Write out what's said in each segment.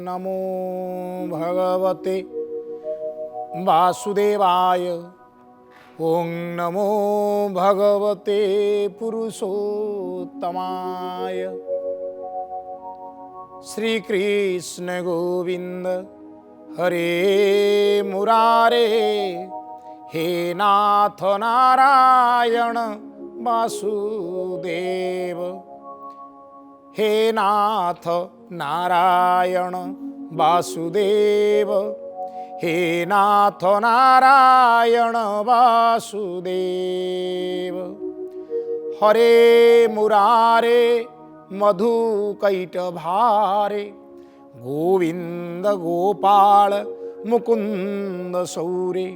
नमो भगवते वासुदेवाय। ओं नमो भगवते पुरुषोत्तमाय। श्री कृष्ण गोविंद हरे मुरारे, हे नाथ नारायण वासुदेव। हे नाथ नारायण वासुदेव, हे नाथ नारायण वासुदेव। हरे मुरारे मधुकैटभारे, गोविंद गोपाल मुकुंद सौरे।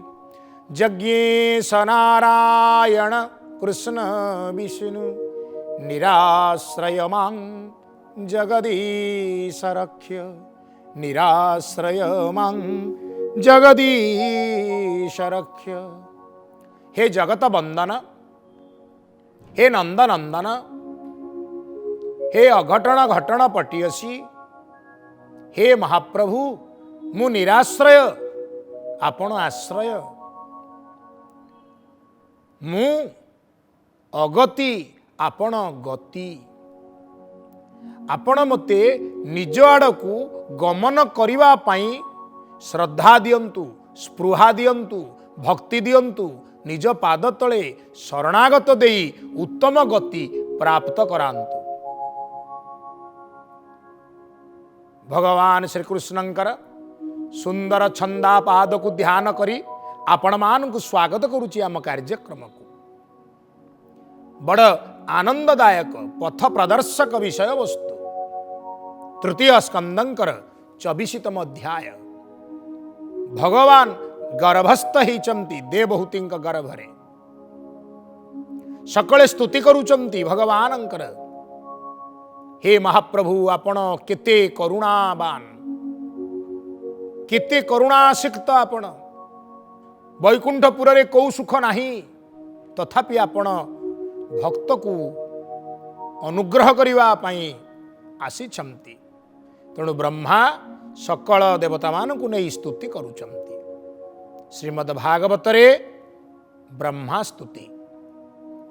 जज्ञेश नारायण कृष्ण विष्णु, निराश्रय मां जगदीश रक्ष्य। निराश्रय मां जगदीश रक्ष्य। हे जगत बंदन, हे नंदनंदन, हे अघटन घटन पटियसी, हे महाप्रभु मु निराश्रय, आपण आश्रय। मु अगति, आपण गति। आपण मते निज आड़कू गमन करिवा पाई श्रद्धा दियंतु, स्पृहा दियंतु, भक्ति दियंतु। निज पाद तले शरणागत देई उत्तम गति प्राप्त करांतु। भगवान श्री कृष्णंकर सुंदर छंदा पाद को ध्यान करी आपण मान को स्वागत करुची आम कार्यक्रम को। बड़ आनंददायक पथ प्रदर्शक विषय वस्तु तृतीय स्कंदंकर 24तम अध्याय। भगवान गर्भस्थ होइचंती देवहूति गर्भरे, सकले स्तुति करुचंती भगवानंकर। हे महाप्रभु आपण केते करुणावान, केते करुणासिक्त। आपण वैकुंठपुर रे कौ सुख नाही, तथापि आपण भक्त को अनुग्रह करिवा पाई आसीछंती। तेणु ब्रह्मा सकल देवता मान को नहीं स्तुति करुचंती। श्रीमद् भागवत रे ब्रह्मा स्तुति।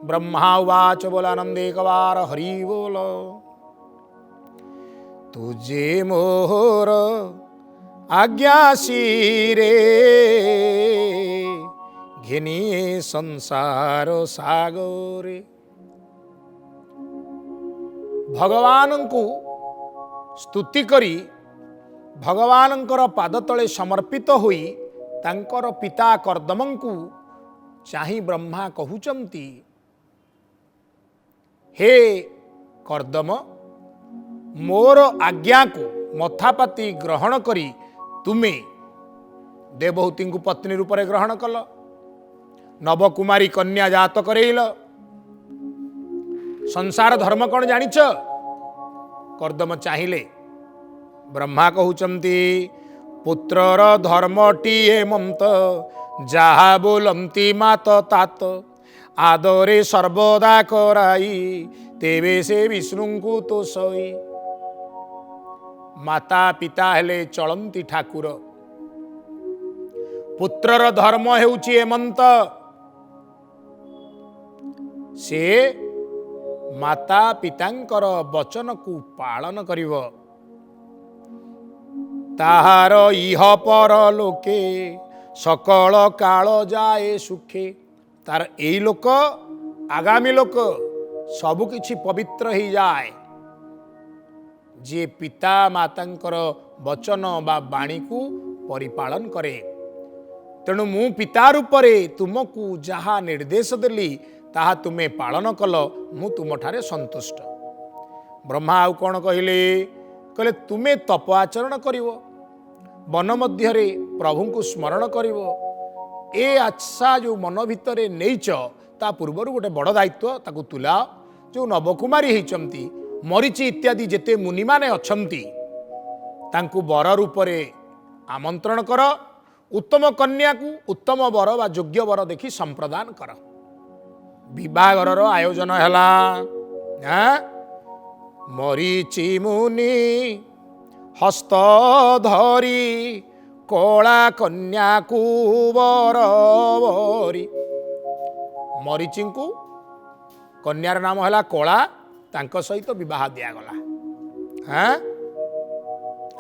ब्रह्मा उवाच, बोलानंद एक बार हरि बोल। तुझे मोर आज्ञा सिरे, घिनिए संसार सागरे। भगवान को स्तुति करी भगवानंकर पाद तले समर्पित होई तांकर पिता कर्दम को चाही ब्रह्मा कहउचंती, हे कर्दम, मोर आज्ञा को मथापाती ग्रहण करी तुमे देवहूति को पत्नी रूप में ग्रहण कल, नवकुमारी कन्या जात करेल। संसार धर्म कौन जानिच? कर्दम चाहिए। ब्रह्मा कहउचंती, पुत्रर धर्मटी हेमंत, जहा बोलंती मात तात, आदरे सर्वदा कराई, तेवे से विष्णु को तो सई। माता पिता हेले चलंती ठाकुर, पुत्रर धर्म हेउची हेमंत। से माता पितांकर वचन को पालन करिव, ताहार इह पर लोके सकल काल जाए सुखे। तार एई लोक आगामी लोक सबु किछि पवित्र ही जाए, जे पिता मातांकर वचन बा वाणी को परिपालन करे। तेणु मु पिता रूपरे तुमको जहा निर्देश देली ताहा तुमे पालन कल, मु तुम ठारे संतुष्ट। ब्रह्मा आउ कौन कहले? कहले तुमे तप आचरण करिवो, वन मध्य प्रभु को स्मरण करिवो। ए आशा जो मन भितर नहींच ता पूर्वर गोटे बड़ दायित्व ताकू तुला। जो नवकुमारी होइचंती, मरीचि इत्यादि जेते मुनि माने अछंती, तांकू वर रूपरे आमंत्रण कर। उत्तम कन्या को उत्तम वर बा योग्य वर देखि संप्रदान कर। विवाहर आयोजन है। मरीचि मुनि हस्त धरी कला कन्या को बरबरी। मरीचि को कन्यार नाम है कला, तांको सहित विवाह दिगला। हाँ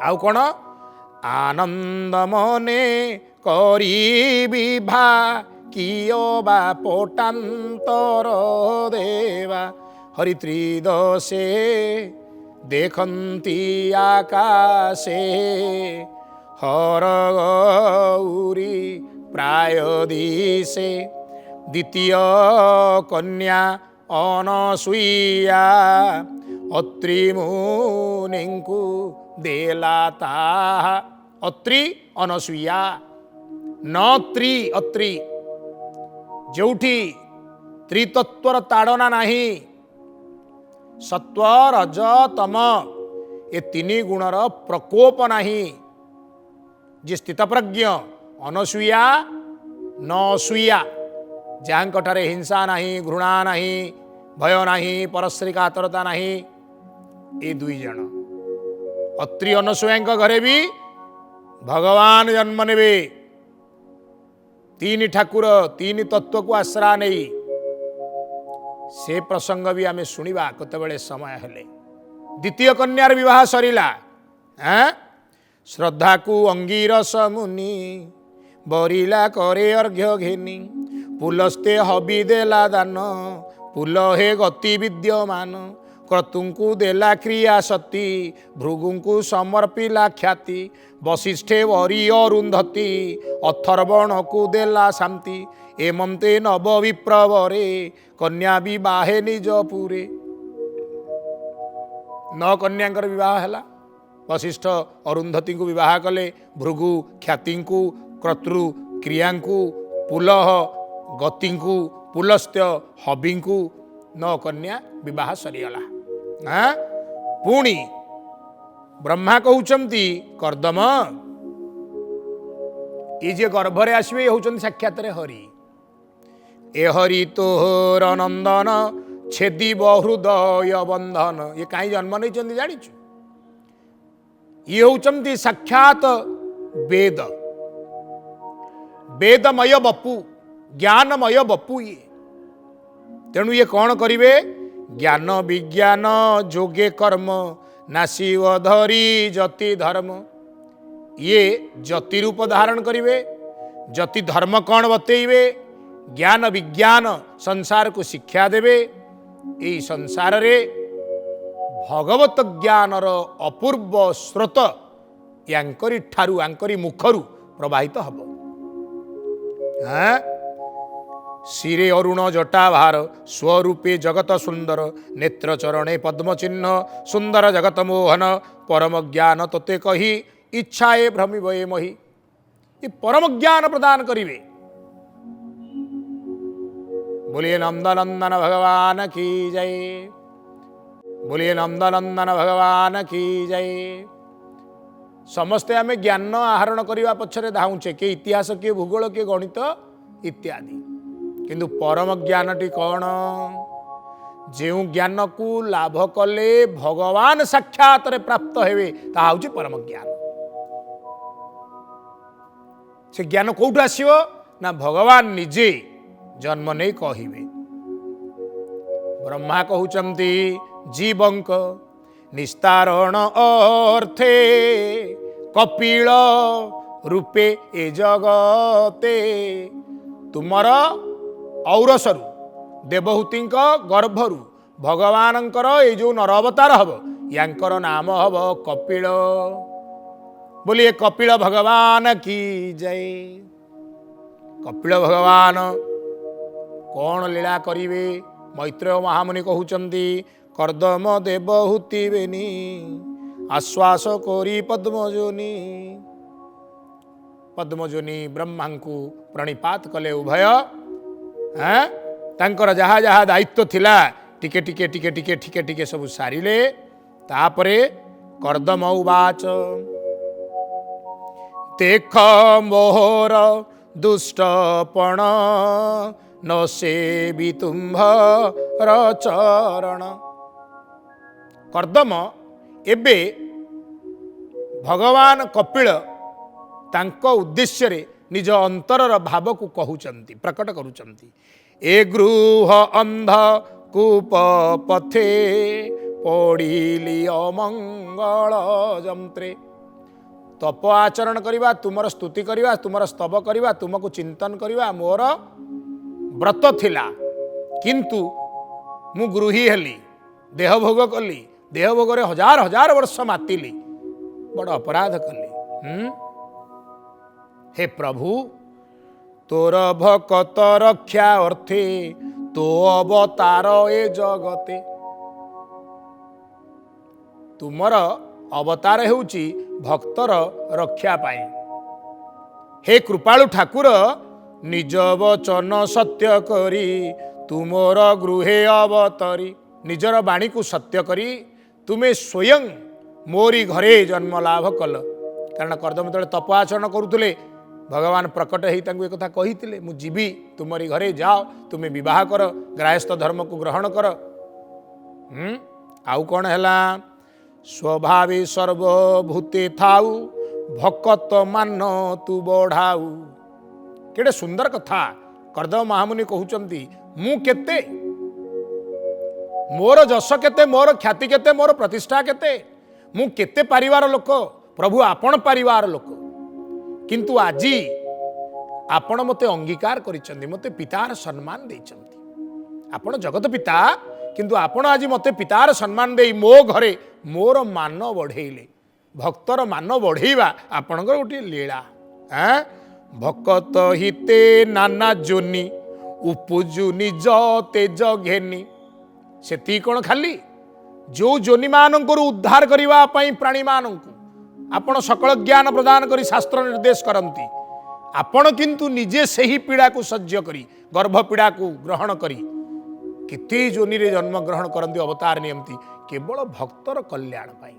आउ कौन आनंद मने करी विवाह किय बा पोटांतर देवा। हरित्रिदशे देखंती आकाशे हर गौरी प्राय दिशे। द्वितीय कन्या अनसुईया अत्रि मुनिंकु देला ताहा। अत्रि अनसुईया न त्री अत्रि जोठी त्रितत्वर ताड़ना नाही। सत्व रज तम ये तीन गुणर प्रकोप नाही। जी स्थितप्रज्ञ अनसुईया न असूया, जहाँकठारे हिंसा नाही, घृणा नाही, भय नाही, परस्त्री कातरता नाही। ये दुई जन अत्रि अनसुया घरे भी भगवान जन्म नेबे। तीन ठाकुर तीन तत्व को आश्रा नहीं। से प्रसंग भी आमे शुणिबा केतेबेले समय हेले। द्वितीय कन्यार विवाह सरिला। श्रद्धा को अंगीरस मुनि बरिला करे अर्घ्य घेनी। पुलस्ते हबि देला दान पुल हे गति विद्यमान। क्रतुंकु देला क्रिया सती भृगुंकु समर्पिला ख्याति। वशिष्ठे वरी अरुंधति अथर्वण को देला शांति। एमंते नव विप्रवरे कन्या विवाहे निजपुरे। न कन्यांकर विवाह है। वशिष्ठ अरुंधति को विवाह कले। भृगु ख्याति को, क्रतु क्रिया को, पुलह गति को, पुलस्त्य हबि को न कन्या विवाह सरीगला। हाँ पुणी ब्रह्मा कहउचंती कर्दम ये जे गर्भरे आसवे होउचंती साक्षात रे हरि। ए हरि तोहर नंदन छेदी हृदय बंधन। ये कहीं जन्म नहीं चंदी जानिछु। ये होउचंती साक्षात वेद, वेदमय बपु, ज्ञानमय बपु। ये तेणु ये कौन करिवे? ज्ञान विज्ञान जोगे कर्म नासीव धरी जति धर्म। ये जति रूप धारण करिवे। जति धर्म कौन बतेइबे? ज्ञान विज्ञान संसार को शिक्षा देवे। यही संसार रे भगवत ज्ञानर अपूर्व स्रोत यांकरी ठारू यांकरी मुखरू प्रवाहित हब। हाँ शिरे अरुण जटा भार स्वरूपे जगत सुंदर। नेत्र चरणे पद्म चिन्ह सुंदर जगत मोहन। परम ज्ञान तोते कही इच्छाए भ्रमिब ए मही। ये परम ज्ञान प्रदान करिवे। बोलिए नंदनंदन भगवान की जय। बोलिए नंदनंदन भगवान की जय। समस्ते आमे ज्ञान आहरण करने पछरे धाउचे। के इतिहास, के भूगोल, के गणित इत्यादि। किंतु परम ज्ञानटी कौन? जो ज्ञान को लाभ कले भगवान साक्षात रे प्राप्त हेवे ता होची परम ज्ञान। से ज्ञान कोठु आसीबो ना भगवान निजे जन्म नहीं कहिबे। ब्रह्मा कहउचंती जीवंक निस्तारण अर्थे कपिल रूपे ए जगते। तुमर औरसरु देवहूति गर्भरु भगवानंकर ये जो नर अवतार हब यांकर नाम हब कपिल। बोलिए कपिल भगवान की जय। कपिल भगवान कौन लीला करिवे? मैत्रेय महामुनि कहउचंती कर्दम देवहूति बेनी आश्वास करी पद्मजोनी। पद्मजोनी ब्रह्मा को प्रणिपात कले उभय। तांकर जहा जहा दायित्व थिला टिके टिके टिके टिके टिके टिके सब सारिले। तापरे कर्दम उवाच देख मोहर दुष्टपण न सेवी तुम्भर चरण। कर्दम एबे भगवान कपिल तांको उद्देश्य रे निज अंतरर भाव को कहउचंती प्रकट करूचंती। ए गृह अंध कूप पथे पड़िली अमंगल जंत्रे। तप आचरण करिबा, तुमर स्तुति करिबा, तुमर स्तव करिबा, तुमको चिंतन करिबा मोर व्रत थिला, किंतु मु गृही हेली, देह भोग कली, देह भोग रे हजार हजार वर्ष मातिली, बड़ अपराध कली। हे प्रभु, तोर भकत रक्षा अर्थे तो अवतार ए जगते। तुमर अवतार हेउची भक्तर रक्षा पाई। हे कृपालु ठाकुर, निज वचन सत्य करी तुमर गृहे अवतरी। निजर वाणी को सत्य करी तुमे स्वयं मोरी घरे जन्म लाभ कल। कारण कर्दम तले तप आचरण करुले भगवान प्रकट ही तांको एक कथा कहिथिले, मु जीवी तुमरी घरे जाओ, तुमे विवाह कर, ग्राहस्थ धर्म को ग्रहण कर। आउ कौन हैला? स्वभावे सर्वभूते थाउ भकत मान तू बढ़ाऊ। केड़े सुंदर कथा कर्दम महामुनि कहउचंती। मु केते, मोर जश केते, मोर ख्याति केते, मोर प्रतिष्ठा केते, मु केते परिवार लोक, प्रभु आपण परिवार लोक, किंतु आजी आपण मते अंगीकार करिसंती, मते पितार सम्मान देइसंती। आपण जगत पिता, किंतु आपण आज मते पितार सम्मान देई मो घरे मोर मान बढ़ेले। भक्तर मान बढ़ेवा आपणकर गोटे लीला। भकत हिते नाना जोनी उपजु निज तेज घेनी। सेती कौन खाली जो जोनी मानक उद्धार करने प्राणी मानक आपण सकल ज्ञान प्रदान करी शास्त्र निर्देश करती, आपण किंतु निजे सही पीड़ा को सह्य करी, गर्भ पीड़ा को ग्रहण करी केते जोनि रे जन्म ग्रहण करती, अवतार नियमती केवल भक्तर कल्याण पाई।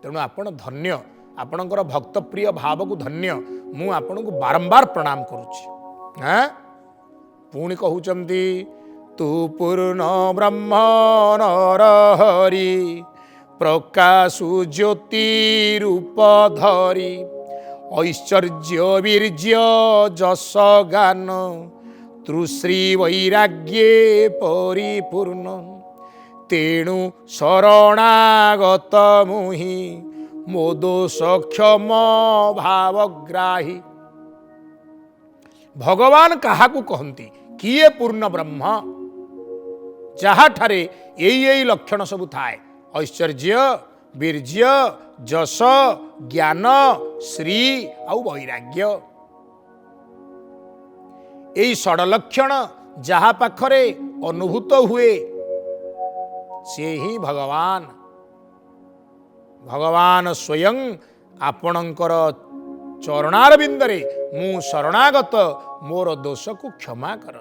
तेणु आपण धन्य, आपणकर भक्त प्रिय भाव को धन्य। मु आपण को बारंबार प्रणाम करुच्ची। पुणी कहउचंती, तू पूर्ण ब्रह्म नरहरि प्रकाशु ज्योति रूप धरी ऐश्वर्य वीर्य जस गान तृश्री वैराग्ये परिपूर्ण। तेणु शरणागत मुहि मो दोष क्षम भावग्राही। भगवान काहाकू कहती? किए पूर्ण ब्रह्म, जहा ठारे यही लक्षण सबू थाए, ऐश्वर्य वीर्य जस ज्ञान श्री आउ वैराग्य। यही षडलक्षण जहा पाखरे अनुभूत हुए से ही भगवान। भगवान स्वयं आपणकर चरणार बिंदरे मु शरणागत, मोर दोष को क्षमा कर।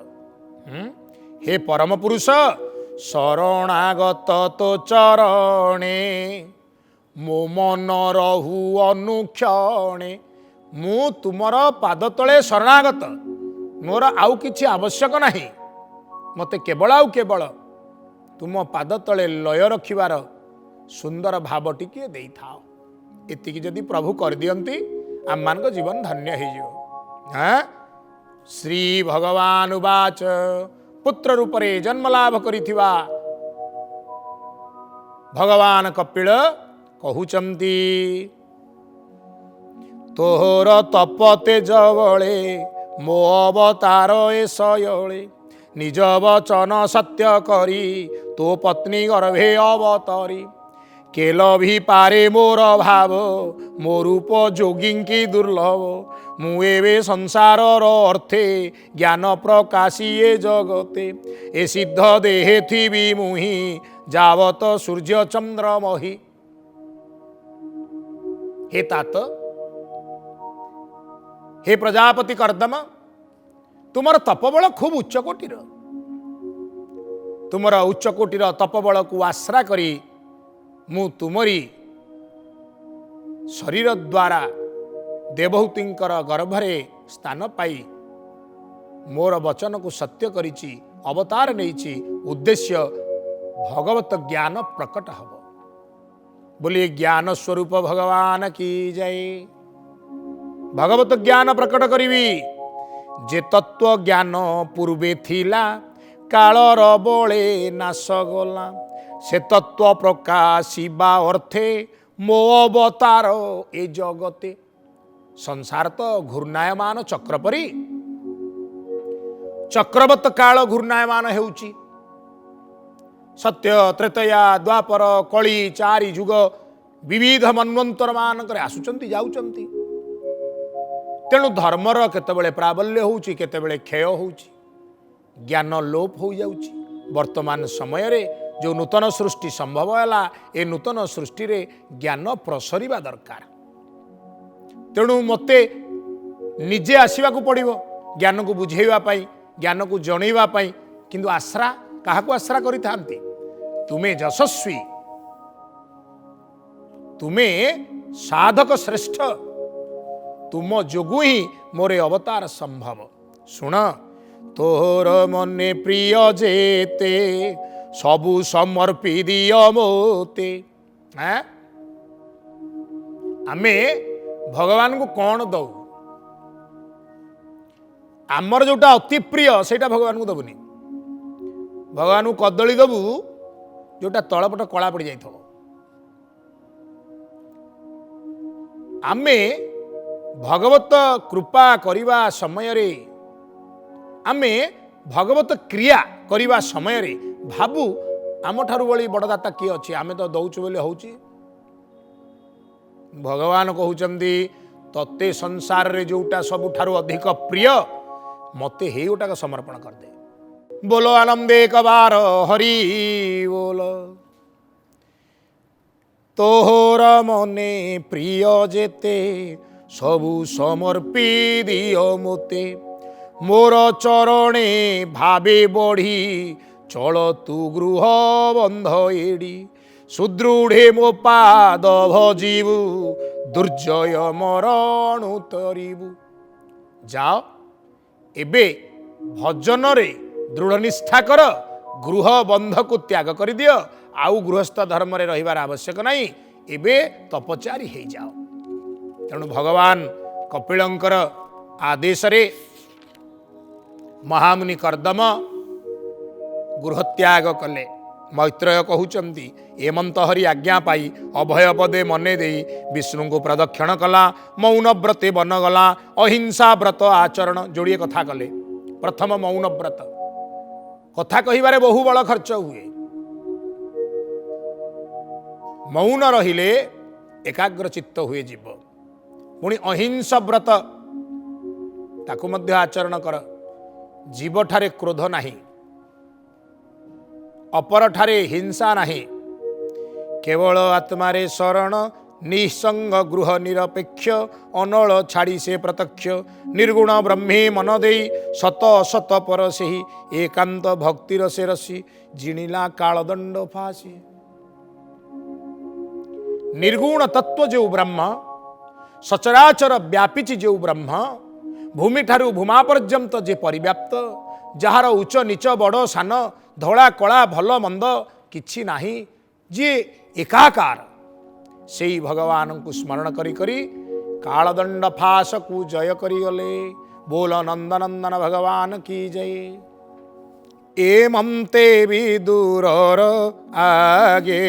हे परम पुरुष, शरणागत तो चरणे मो मन रहु अनुक्षणे। मु तुमर पाद तले शरणागत, मोर आउ किछि आवश्यक नहीं, मते केवल आउ केवल तुम पाद तले लय रखिबार सुंदर भाव टिके देई थाओ। एतिकी जदि प्रभु कर दियंती आम मान जीवन धन्य हो। श्री भगवान उवाच, पुत्र रूपरे जन्म लाभ करिथिबा भगवान कपिल कहउचंती, तोहर तपते जवळे मो अवतार ए सयळे। निज वचन सत्य करी तो पत्नी गर्भे अवतरी। केल भी पारे मोर भाव मो रूप जोगी की दुर्लभ। मुएवे संसार अर्थे ज्ञान प्रकाशी ए जगते। ए सिद्ध देहे थी मुहि जावत सूर्य चंद्र मही। हे तात, हे प्रजापति कर्दम, तुमर तपबल खूब उच्चकोटीर। तुमर उच्चकोटीर तपबल को आश्रा करी मु तुमरी शरीर द्वारा देवहूतिंकर गर्भरे स्थान पाई मोर वचन को सत्य करिछि, अवतार नैछि। उद्देश्य भगवत ज्ञान प्रकट हब। बोलिए ज्ञान स्वरूप भगवान की जय। भगवत ज्ञान प्रकट करी जे तत्व ज्ञान पूर्वे थिला कालर बले नाश गला से तत्व प्रकाशिबा अर्थे मो अवतार ए जगते। संसार तो घूर्णायमान चक्र परी चक्रवत काल घूर्णायमान हेउची। सत्य त्रेतया द्वापर कली चारि जुग विविध मन्वंतर मानक आसुचंती जाउचंती। तेणु धर्मर केतेबेले प्राबल्य होउची केतेबेले क्षय होउची ज्ञान लोप हो जाउची। वर्तमान समय रे जो नूतन सृष्टि संभव है ए नूतन सृष्टि रे ज्ञान प्रसरिबा दरकार। तेणु मते निजे आसवा पड़ो ज्ञान को बुझेवा ज्ञान को जनइबा किंतु आश्रा क्या आश्रा करि थांती तुम्हें यशस्वी तुम्हें साधक श्रेष्ठ तुम जोगु ही मोरे अवतार संभव। सुन तोर मने प्रिय जेते सबु समर्पी दिय मोते। आमे भगवान को कौन दऊ आमर जोटा अति प्रिय सेटा भगवान को दबुनी। भगवान को कदली दबु जोटा तलपट कला पड़ जाई। आमे भगवत कृपा करिवा समय रे आमे भगवत क्रिया करिवा समय रे भाबु आम ठारू बड़ी बड़दाता किए अच्छी आमे तो दौचु बोले होउची। भगवान कहउचंदी तते संसार रे जोटा सबुठारू अधिक प्रिय मते हे गोटा का समर्पण कर दे। बोलो आनंदे कबार हरि बोल। तोहर मने प्रिय जेते सबु समर्पी दियो मोते मोर चरणे भावे बढ़ी चल तू गृह बंध एड़ी सुदृढ़े मो पाद भजीबु दुर्जय मरण तरीबु। जाओ एबे भजन रे दृढ़ निष्ठा कर गृह बंध को त्याग कर दियो आउ गृहस्थ धर्म रे रहिबार आवश्यक नहीं एबे तपचारी हो जाओ। तेणु भगवान कपिलंकर आदेश रे महामुनि कर्दम गृह त्याग कले। मैत्रेय कहउचंती एमंत हरि आज्ञा पाई अभय पदे मने देई विष्णु को प्रदक्षिण कला मौन व्रते बन गला अहिंसा व्रत आचरण जोड़िए कथा कले। प्रथम मौन व्रत कथा कहिबारे बहु बड़ खर्च हुए। मौन रहिले एकाग्र चित्त हुए जीव। पुणी अहिंसा व्रत ताकू मध्य आचरण कर। जीव ठारे क्रोध नहीं अपर ठारे हिंसा नहीं केवल आत्मारे शरण निसंग गृह निरपेक्ष अनल छाड़ी से प्रत्यक्ष निर्गुण ब्रह्मे मन देई शत शत पर से ही एकांत भक्तिर से रसी जिणिला कालदंड फासी। निर्गुण तत्व जो ब्रह्म सचराचर व्यापीची जो ब्रह्म भूमि ठारू भूमा पर्यंत जे परिव्याप्त जार उच्च नीच बड़ सान धला कला भल मंद किछि नाही जे एकाकार से भगवान को स्मरण करी करी कालदंड फास को जय करी गले। बोल नंदनंदन भगवान की जय। एमंते विदुर आगे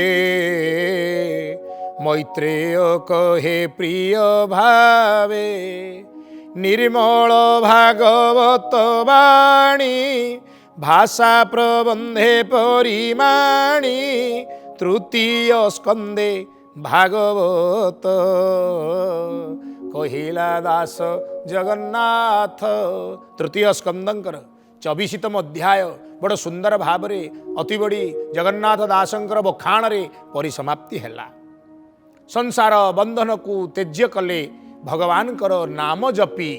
मैत्रेय कहे प्रिय भावे निर्मल भागवत वाणी भाषा प्रबंधे परिमाणी तृतीय स्कंदे भागवत कहिला दास जगन्नाथ। तृतीय स्कंदंकर 24तम अध्याय बड़ सुंदर भाव रे अति बड़ी जगन्नाथ दासंकर बखाण रे परिसमाप्ति हैला। संसार बंधन को त्यज्य कले भगवान कर नाम जपी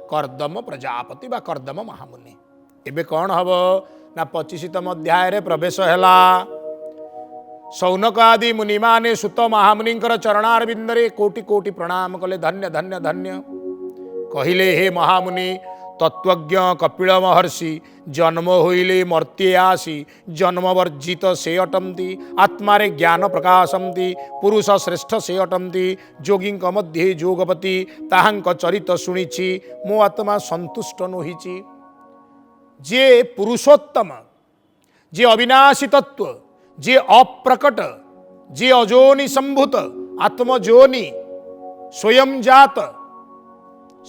कर्दम प्रजापति बा कर्दम महामुनि। एबे कौन हब ना 25तम अध्याय रे प्रवेश हैला। सौनक आदि मुनि माने सुत महामुनिंकर चरणारविंद रे कोटि कोटि प्रणाम कले। धन्य धन्य धन्य कहिले हे महामुनि तत्वज्ञ कपिल महर्षि जन्म होइले मर्त्ये आसी जन्म वर्जित से अटंती आत्मारे ज्ञान प्रकाशंती पुरुष श्रेष्ठ से अटंती जोगी मध्य जोगपति ताहांक चरित शुणिछि मो आत्मा संतुष्ट नोहिछि। जे पुरुषोत्तम जे अविनाशी तत्व जे अप्रकट जे अजोनि संभूत आत्मजोनि स्वयं जात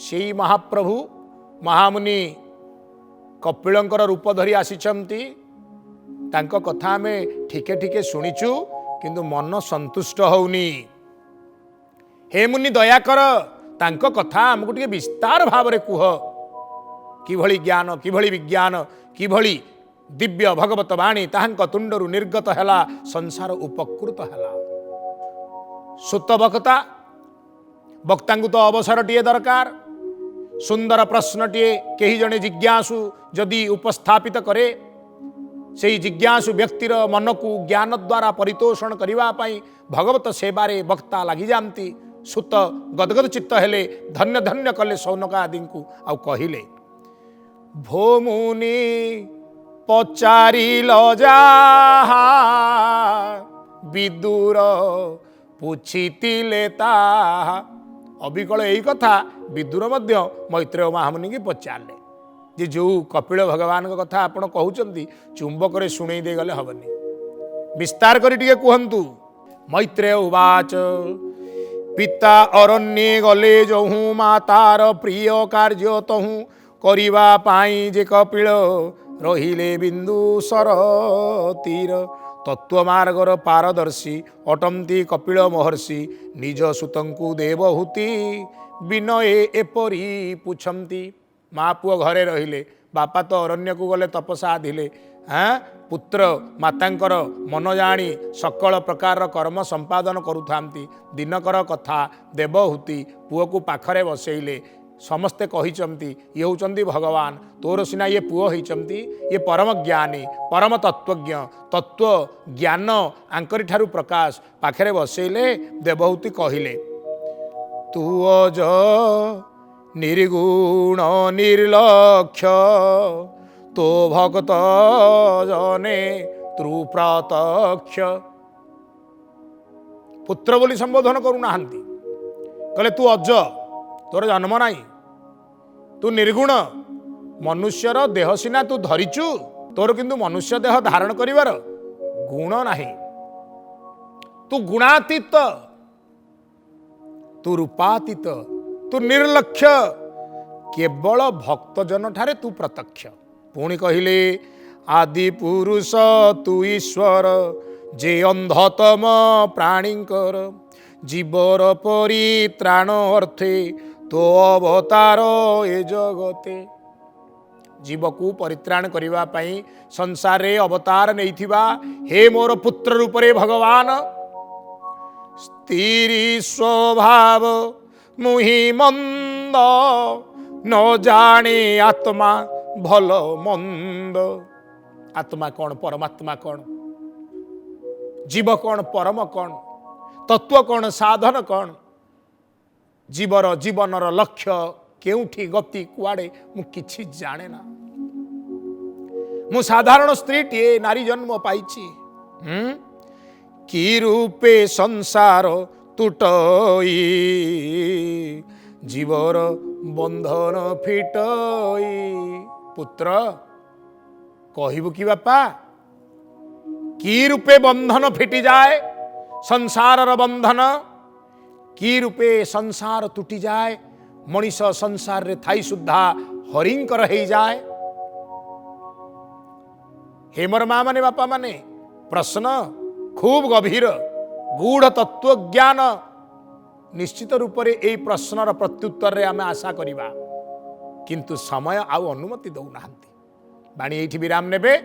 सेई महाप्रभु महामुनि कपिलंकर रूप धरी आसिछंती। तांको कथा आमे ठीके ठीके शुणिचु किंतु मन संतुष्ट होउनी। हे मुनि दयाकर तांको कथा हमको टिके विस्तार भाव रे कुह किभଳି ज्ञान किभଳି विज्ञान किभଳି दिव्य भगवत वाणी ताहांक तुंडरु निर्गत हैला संसार उपकृत हैला। सुत वक्ता वक्तांगु तो अवसर टिए दरकार सुंदर प्रश्नटिए कही जने जिज्ञासु जदि उपस्थापित करे से जिज्ञासु व्यक्तिर मन को ज्ञान द्वारा परितोषण करने भगवत सेवारे वक्ता लगी जाती। सुत गदगद चित्त हेले धन्य धन्य कले सौनक आदि को आउ कहले भो मुनि पचारिल जाहा विदुर पूछितिले ताहा। अबिकल यही कथा विदुर मध्य मैत्रेय महामुनि की पचारे जे जो कपिल भगवान का कथा आपण कहउचंती चुंबक शुणई दे गले हबनी विस्तार करी टिके कहंतु। मैत्रेय उवाच पिता अरण्ये गले जहु मातार प्रिय कार्य तहु करिवा पाई जे कपिल रहिले बिंदुसर तीर तत्वमार्गर पारदर्शी अटंती कपिल महर्षि निज सुतंकु देवहूति विनये एपरी पुछंती। माँ पुओ घरे रहिले बापा तो अरण्य को गले तपसा दिले हाँ पुत्र मातांकर मन जानी सकल प्रकार कर्म संपादन करुथांती। दिनकर कथा देवहूति पुओ को पाखरे बसैले समस्ते कहिचंती ये होचंती भगवान तोर सिना ये पुओ होइचंती ये परम ज्ञानी परम तत्वज्ञ तत्व ज्ञान आंकरी ठारू प्रकाश पाखरे बसैले देवहूति कहिले तू अज निर्गुण निर्लक्ष्य तो भक्त जने तृप्रत्यक्ष। पुत्र बोली संबोधन करूना कहले तू अज तोर जन्म नाही तू निर्गुण मनुष्यर देह सिना तू धरिचु तोर किंतु मनुष्य देह धारण करिवार गुण नाही। तू गुणातीत तू रूपातीत तू निर्लक्ष्य केवल भक्तजन ठारे तू प्रत्यक्ष। पुणी कहले आदि पुरुष तू ईश्वर जे अंधतम प्राणींकर जीवर परित्राण अर्थे तो अवतार ए जगते। जीव को परित्राण करिवा पई संसार रे अवतार नैथिबा हे मोर पुत्र रूप रे भगवान स्थिर स्वभाव मुहि मंद न जाने आत्मा भल मंद। आत्मा कौन परमात्मा कौन जीव कौन परम कौन तत्व कौन साधन कौन जीवर जीवनर लक्ष्य केउठी गति कुआड़े मु किछि जाने ना। मु साधारण स्त्री टे नारी जन्म पाइछि कि रूपे संसार तुटई जीवर बंधन फिटई। पुत्र कहबु कि बापा कि रूपे बंधन फिटी जाए संसारर बंधन कि रूपे संसार तुटी जाए मनीष संसार रे थाई सुद्धा हरिंकर हो जाए। हे मोर माँ माने बापा माने प्रश्न खूब गभीर गूढ़ तत्व ज्ञान निश्चित रूप से यही प्रश्नर प्रत्युत्तर रे आमे आशा करिबा किंतु समय आउ अनुमति दौना। बाणी एठी विराम नेबे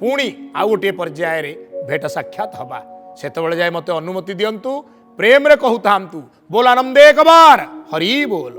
पुणी आउ गोटे पर्याय रे भेट साक्षात हवा सेतबेले जाय मते अनुमति दियंतु प्रेम रे कहूथांतु बोल आनंदे एक बार हरि बोल।